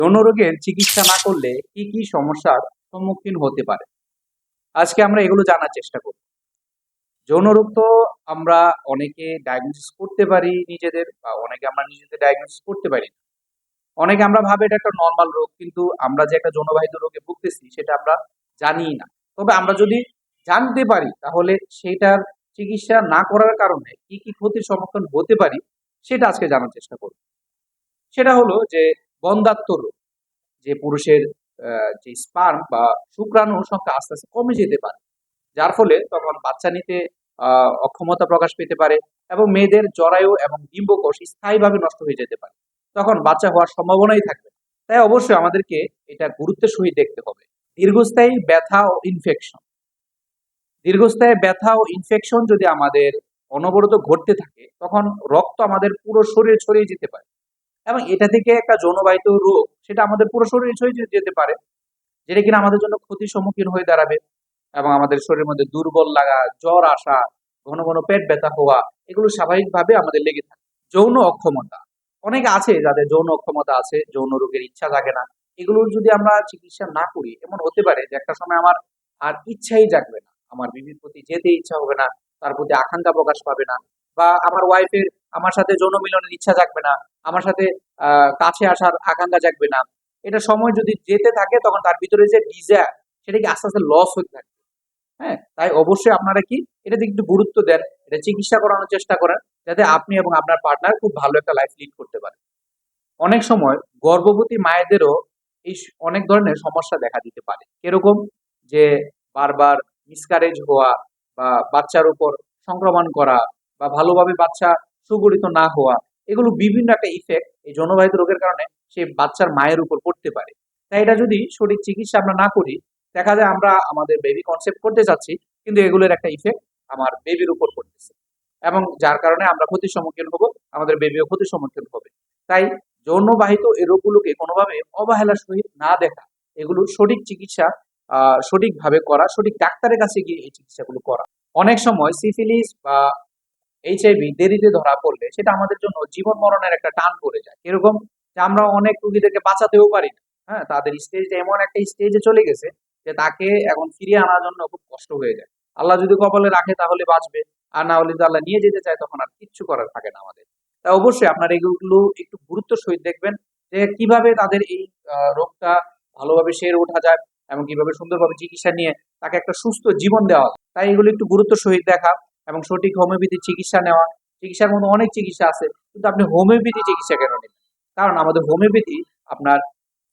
যৌন রোগের চিকিৎসা না করলে কি কি সমস্যার সম্মুখীন হতে পারে? আজকে আমরা এগুলো জানার চেষ্টা করব। যৌন রোগ তো আমরা অনেকে ডায়াগনোসিস করতে পারি নিজেদের বা অনেকে আমরা নিজেদের ডায়াগনোসিস করতে পারি না। অনেকে আমরা ভাবি এটা একটা নরমাল রোগ, কিন্তু আমরা যে একটা যৌনবাহিত রোগে ভুগতেছি সেটা আমরা জানিই না। তবে আমরা যদি জানতে পারি তাহলে সেটার চিকিৎসা না করার কারণে কি কি ক্ষতির সম্মুখীন হতে পারি সেটা আজকে জানার চেষ্টা করব। সেটা হলো যে বন্ধ্যাত্ব রোগ, যে পুরুষের যে স্পার্ম বা শুক্রাণুর সংখ্যা আস্তে আস্তে কমে যেতে পারে, যার ফলে তখন বাচ্চা নিতে অক্ষমতা প্রকাশ পেতে পারে এবং মেয়েদের জরায়ু এবং ডিম্বকোষ স্থায়ীভাবে নষ্ট হয়ে যেতে পারে। তখন বাচ্চা হওয়ার সম্ভাবনাই থাকবে না। তাই অবশ্যই আমাদেরকে এটা গুরুত্বের সহিত দেখতে হবে। দীর্ঘস্থায়ী ব্যথা ও ইনফেকশন, দীর্ঘস্থায়ী ব্যথা ও ইনফেকশন যদি আমাদের অনবরত ঘটতে থাকে তখন রক্ত আমাদের পুরো শরীরে ছড়িয়ে যেতে পারে এবং এটা থেকে একটা যৌনবাহিত রোগ সেটা আমাদের পুরো শরীরে ছড়িয়ে যেতে পারে, যেটা কিনা আমাদের জন্য ক্ষতির সম্মুখীন হয়ে দাঁড়াবে এবং আমাদের শরীরের মধ্যে দুর্বল লাগা, জ্বর আসা, ঘন ঘন পেট ব্যথা হওয়া, এগুলো স্বাভাবিকভাবে আমাদের লেগে থাকে। যৌন অক্ষমতা, অনেকে আছে যাদের যৌন অক্ষমতা আছে, যৌন রোগের ইচ্ছা জাগে না। এগুলোর যদি আমরা চিকিৎসা না করি এমন হতে পারে যে একটা সময় আমার আর ইচ্ছাই জাগবে না, আমার বিবির প্রতি যেতে ইচ্ছা হবে না, তার প্রতি আকাঙ্ক্ষা প্রকাশ পাবে না, বা আমার ওয়াইফের আমার সাথে যৌন মিলনের ইচ্ছা জাগবে না, আমার সাথে কাছে আসার আকাঙ্ক্ষা জাগবে না। এটা সময় যদি যেতে থাকে তখন তার ভিতরে যে ডিজায়ার সেটা কি আস্তে আস্তে লস হতে থাকে। হ্যাঁ, তাই অবশ্যই আপনারা কি এটা দিকে একটু গুরুত্ব দেন, এটা চিকিৎসা করানোর চেষ্টা করেন, যাতে আপনি এবং আপনার পার্টনার খুব ভালো একটা লাইফ লিড করতে পারেন। অনেক সময় গর্ভবতী মায়েদেরও অনেক ধরনের সমস্যা দেখা দিতে পারে। কিরকম? যে বারবার মিসক্যারেজ হওয়া বা বাচ্চার উপর সংক্রমণ করা বা ভালোভাবে বাচ্চা সুগঠিত না হওয়া, এগুলো বিভিন্ন একটা ইফেক্ট এই যৌনবাহিত রোগের কারণে সেই বাচ্চার মায়ের উপর পড়তে পারে। তাই এটা যদি সঠিক চিকিৎসা আমরা না করি, দেখা যায় আমরা আমাদের বেবি কনসেপ্ট করতে যাচ্ছি কিন্তু এগুলোর একটা ইফেক্ট আমার বেবির উপর পড়তেছে এবং যার কারণে আমরা ক্ষতির সম্মুখীন হব, আমাদের বেবিও ক্ষতির সম্মুখীন হবে। তাই যৌনবাহিত এই রোগগুলোকে কোনোভাবে অবহেলার সহিত না দেখা, এগুলোর সঠিক চিকিৎসা সঠিকভাবে করা, সঠিক ডাক্তারের কাছে গিয়ে এই চিকিৎসাগুলো করা। অনেক সময় সিফিলিস বা এইচআইভি দেরিতে ধরা পড়লে সেটা আমাদের জন্য জীবন মরণের একটা টান পড়ে যায়। এরকম যে আমরা অনেক রোগীদেরকে বাঁচাতেও পারি না। হ্যাঁ, তাদের স্টেজটা এমন একটা স্টেজে চলে গেছে যে তাকে এখন ফিরিয়ে আনার জন্য খুব কষ্ট হয়ে যায়। আল্লাহ যদি কপালে রাখে তাহলে বাঁচবে, আর না হলে যদি আল্লাহ নিয়ে যেতে চায় তখন আর কিচ্ছু করার থাকে না আমাদের। তাই অবশ্যই আপনারা এগুলো একটু গুরুত্ব সহিত দেখবেন যে কিভাবে তাদের এই রোগটা ভালোভাবে সেরে ওঠা যায় এবং কিভাবে সুন্দরভাবে চিকিৎসা নিয়ে তাকে একটা সুস্থ জীবন দেওয়া যায়। তাই এগুলো একটু গুরুত্ব সহিত দেখা এবং সঠিক হোমিওপ্যাথি চিকিৎসা নেওয়া। চিকিৎসার মধ্যে অনেক চিকিৎসা আছে, কিন্তু আপনি হোমিওপ্যাথি চিকিৎসা কেন নেবেন? কারণ আমাদের হোমিওপ্যাথি আপনার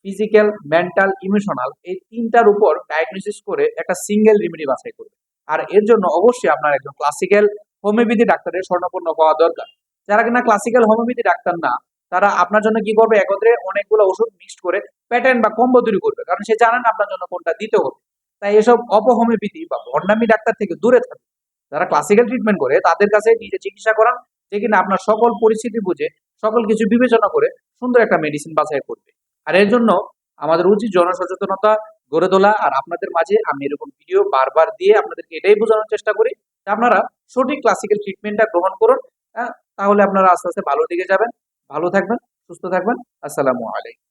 ফিজিক্যাল, মেন্টাল, ইমোশনাল এই তিনটার উপর ডায়াগনোসিস করে একটা সিঙ্গেল রেমেডি বাছাই করবে। আর এর জন্য অবশ্যই আপনার একজন ক্লাসিক্যাল হোমিওপ্যাথি ডাক্তারের শরণাপন্ন হওয়া দরকার। যারা কিনা ক্লাসিক্যাল হোমিওপ্যাথি ডাক্তার না, তারা আপনার জন্য কি করবে, একত্রে অনেকগুলো ওষুধ মিক্সড করে প্যাটার্ন বা কম্বো তৈরি করবে, কারণ সে জানেন আপনার জন্য কোনটা দিতে হবে। তাই এসব অপহোমিওপ্যাথি বা ভণ্ডামি ডাক্তার থেকে দূরে থাকবে। যারা ক্লাসিক্যাল ট্রিটমেন্ট করে তাদের কাছে নিজে চিকিৎসা করান, যে কিনা আপনার সকল পরিস্থিতি বুঝে সকল কিছু বিবেচনা করে সুন্দর একটা মেডিসিন বাছাই করবে। আর এর জন্য আমাদের উচিত জনসচেতনতা গড়ে তোলা। আর আপনাদের মাঝে আমি এরকম ভিডিও বারবার দিয়ে আপনাদেরকে এটাই বোঝানোর চেষ্টা করি যে আপনারা সঠিক ক্লাসিক্যাল ট্রিটমেন্টটা গ্রহণ করুন। হ্যাঁ, তাহলে আপনারা আস্তে আস্তে ভালো দিকে যাবেন। ভালো থাকবেন, সুস্থ থাকবেন। আসসালামু আলাইকুম।